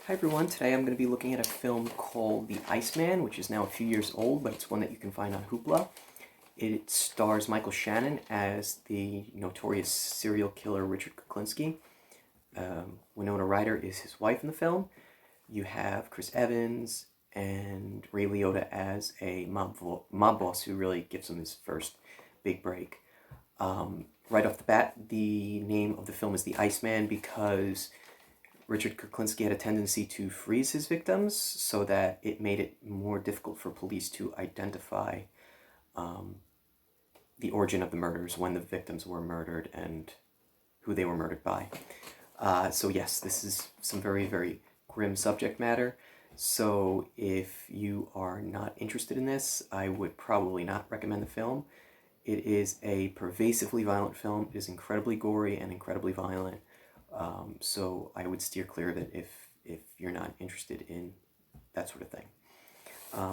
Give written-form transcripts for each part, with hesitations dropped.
Hi everyone, today I'm going to be looking at a film called The Iceman, which is now a few years old, but it's one that you can find on Hoopla. It stars Micheal Shannon as the notorious serial killer Richard Kuklinski. Winona Ryder is his wife in the film. You have Chris Evans and Ray Liotta as a mob boss who really gives him his first big break. Right off the bat, the name of the film is The Iceman because Richard Kuklinski had a tendency to freeze his victims so that it made it more difficult for police to identify the origin of the murders, when the victims were murdered, and who they were murdered by. So yes, this is some very, very grim subject matter. So if you are not interested in this, I would probably not recommend the film. It is a pervasively violent film. It is incredibly gory and incredibly violent. So I would steer clear of it if you're not interested in that sort of thing.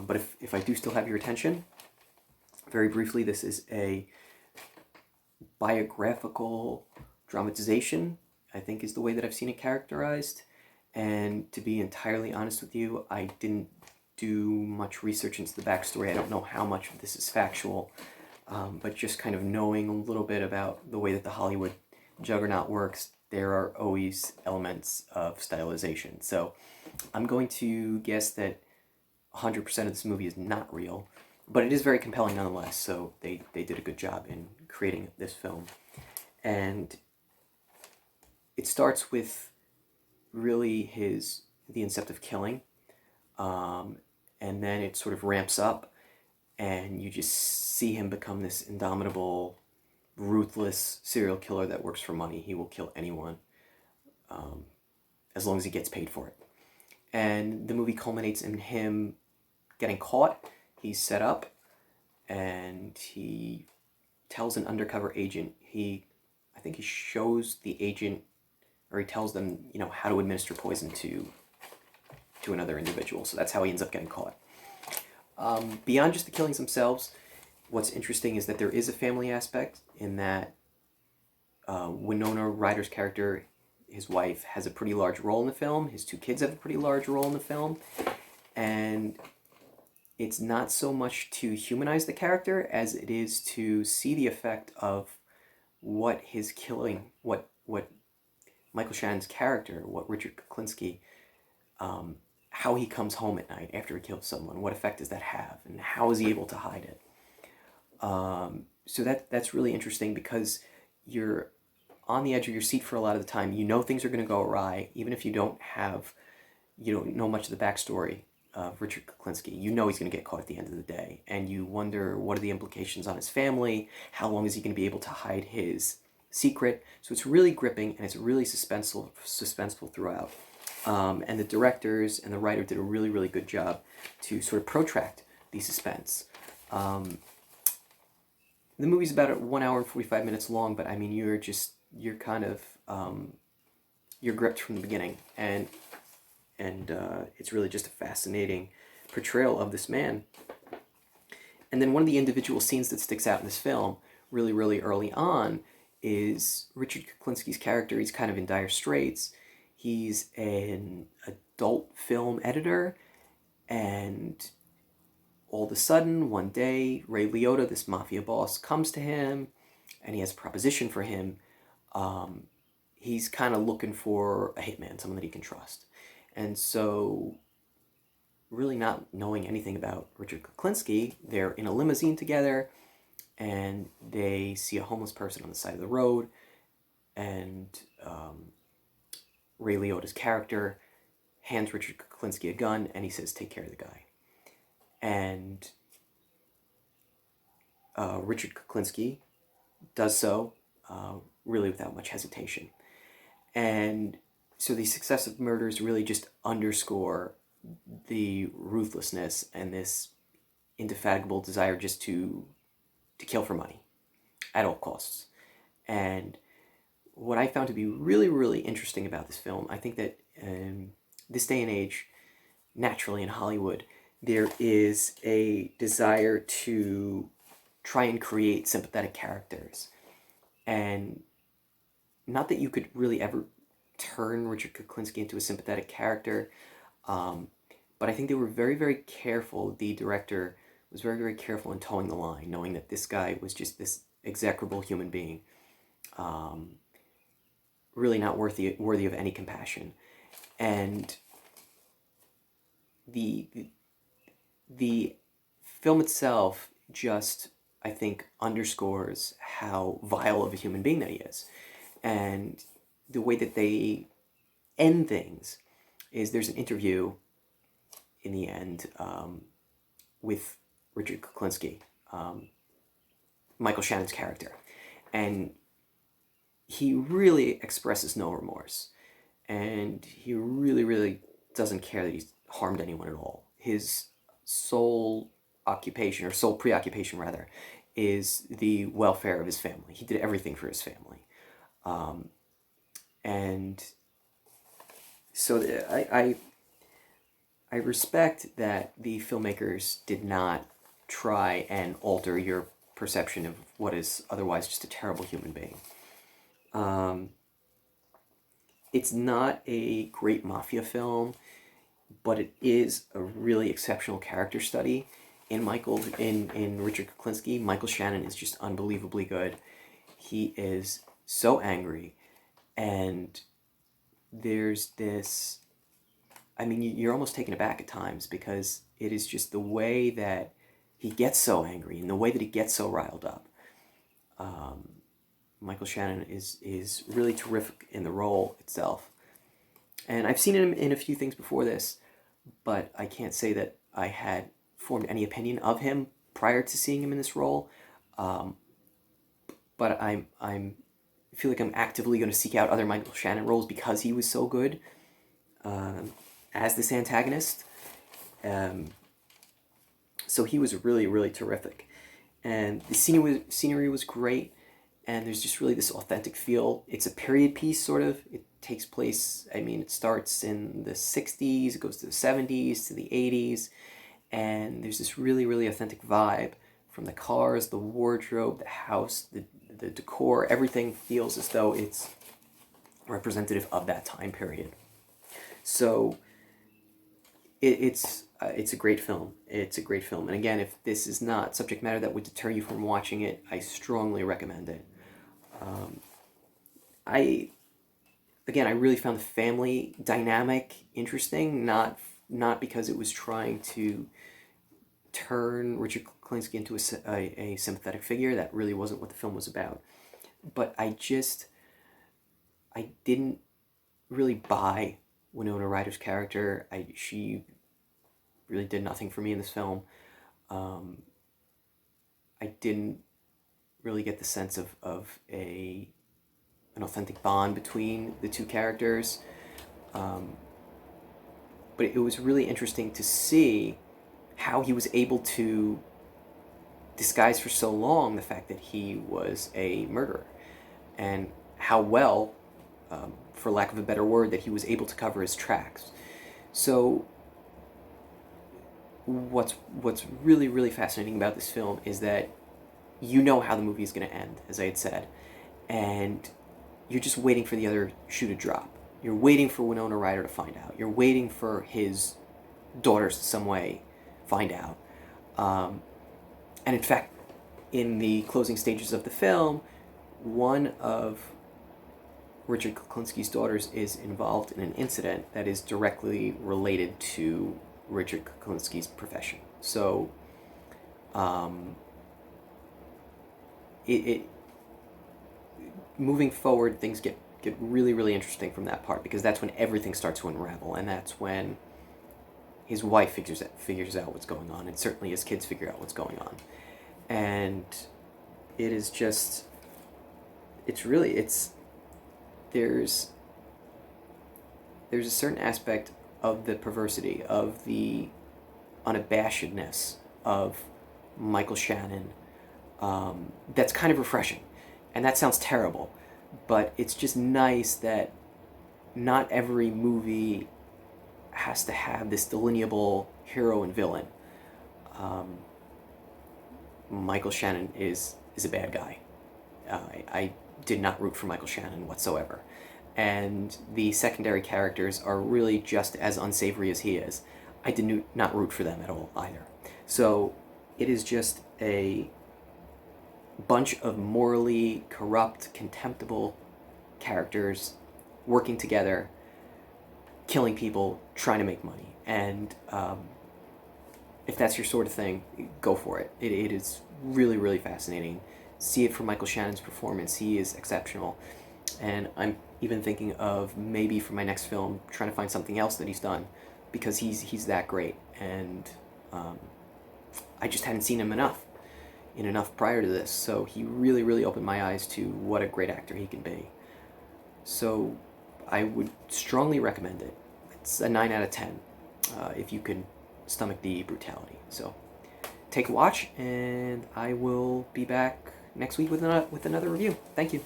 But if I do still have your attention, very briefly, this is a biographical dramatization, I think is the way that I've seen it characterized. And to be entirely honest with you, I didn't do much research into the backstory. I don't know how much of this is factual, but just kind of knowing a little bit about the way that the Hollywood juggernaut works, there are always elements of stylization. So I'm going to guess that 100% of this movie is not real, but it is very compelling nonetheless. So they did a good job in creating this film. And it starts with really the incept of killing, and then it sort of ramps up, and you just see him become this indomitable, ruthless serial killer that works for money. He will kill anyone as long as he gets paid for it. And the movie culminates in him getting caught. He's set up, and he tells an undercover agent. I think he shows the agent, or he tells them, how to administer poison to another individual. So that's how he ends up getting caught. Beyond just the killings themselves, what's interesting is that there is a family aspect in that Winona Ryder's character, his wife, has a pretty large role in the film. His two kids have a pretty large role in the film. And it's not so much to humanize the character as it is to see the effect of what his killing, what Micheal Shannon's character, what Richard Kuklinski, how he comes home at night after he kills someone, what effect does that have, and how is he able to hide it? So that's really interesting because you're on the edge of your seat for a lot of the time. You know things are going to go awry, even if you don't know much of the backstory of Richard Kuklinski. You know he's going to get caught at the end of the day, and you wonder what are the implications on his family. How long is he going to be able to hide his secret? So it's really gripping, and it's really suspenseful throughout. And the directors and the writer did a really, really good job to sort of protract the suspense. The movie's about 1 hour and 45 minutes long, but I mean, you're kind of, you're gripped from the beginning, and it's really just a fascinating portrayal of this man. And then one of the individual scenes that sticks out in this film, really, really early on, is Richard Kuklinski's character. He's kind of in dire straits. He's an adult film editor, and all of a sudden, one day, Ray Liotta, this mafia boss, comes to him, and he has a proposition for him. He's kind of looking for a hitman, someone that he can trust. And so, really not knowing anything about Richard Kuklinski, they're in a limousine together, and they see a homeless person on the side of the road, and Ray Liotta's character hands Richard Kuklinski a gun, and he says, "Take care of the guy." And Richard Kuklinski does so really without much hesitation. And so these successive murders really just underscore the ruthlessness and this indefatigable desire just to kill for money at all costs. And what I found to be really, really interesting about this film, I think that this day and age, naturally in Hollywood, there is a desire to try and create sympathetic characters. And not that you could really ever turn Richard Kuklinski into a sympathetic character. But I think they were very, very careful. The director was very, very careful in towing the line, knowing that this guy was just this execrable human being, really not worthy of any compassion. And the film itself just, I think, underscores how vile of a human being that he is. And the way that they end things is there's an interview in the end with Richard Kuklinski, Micheal Shannon's character. And he really expresses no remorse. And he really, really doesn't care that he's harmed anyone at all. His sole occupation, or sole preoccupation rather, is the welfare of his family. He did everything for his family. And so I respect that the filmmakers did not try and alter your perception of what is otherwise just a terrible human being. It's not a great mafia film, but it is a really exceptional character study. In Richard Kuklinski, Micheal Shannon is just unbelievably good. He is so angry, and there's this, I mean, you're almost taken aback at times, because it is just the way that he gets so angry and the way that he gets so riled up. Micheal Shannon is really terrific in the role itself. And I've seen him in a few things before this, but I can't say that I had formed any opinion of him prior to seeing him in this role. But I feel like I'm actively going to seek out other Micheal Shannon roles because he was so good as this antagonist. So he was really, really terrific. And the scenery was great, and there's just really this authentic feel. It's a period piece, sort of. It takes place, I mean, it starts in the 60s, it goes to the 70s, to the 80s, and there's this really, really authentic vibe from the cars, the wardrobe, the house, the decor. Everything feels as though it's representative of that time period. So it's a great film. It's a great film. And again, if this is not subject matter that would deter you from watching it, I strongly recommend it. I really found the family dynamic interesting, not because it was trying to turn Richard Kuklinski into a sympathetic figure. That really wasn't what the film was about. But I didn't really buy Winona Ryder's character. She really did nothing for me in this film. I didn't really get the sense of an authentic bond between the two characters. But it was really interesting to see how he was able to disguise for so long the fact that he was a murderer, and how well, for lack of a better word, that he was able to cover his tracks. So what's really, really fascinating about this film is that you know how the movie is going to end, as I had said, and you're just waiting for the other shoe to drop. You're waiting for Winona Ryder to find out. You're waiting for his daughters to some way find out. And in fact, in the closing stages of the film, one of Richard Kuklinski's daughters is involved in an incident that is directly related to Richard Kuklinski's profession. So, moving forward, things get really, really interesting from that part, because that's when everything starts to unravel, and that's when his wife figures out what's going on, and certainly his kids figure out what's going on. And it is just, there's a certain aspect of the perversity, of the unabashedness of Micheal Shannon, that's kind of refreshing. And that sounds terrible, but it's just nice that not every movie has to have this delineable hero and villain. Micheal Shannon is a bad guy. I did not root for Micheal Shannon whatsoever. and the secondary characters are really just as unsavory as he is. I did not root for them at all either. So it is just a bunch of morally corrupt, contemptible characters working together, killing people, trying to make money. And if that's your sort of thing, go for it. It is really, really fascinating. See it from Micheal Shannon's performance. He is exceptional. And I'm even thinking of maybe for my next film trying to find something else that he's done, because he's that great. And I just hadn't seen him enough prior to this. So he really, really opened my eyes to what a great actor he can be. So I would strongly recommend it. It's a 9 out of 10 if you can stomach the brutality. So take a watch, and I will be back next week with another review. Thank you.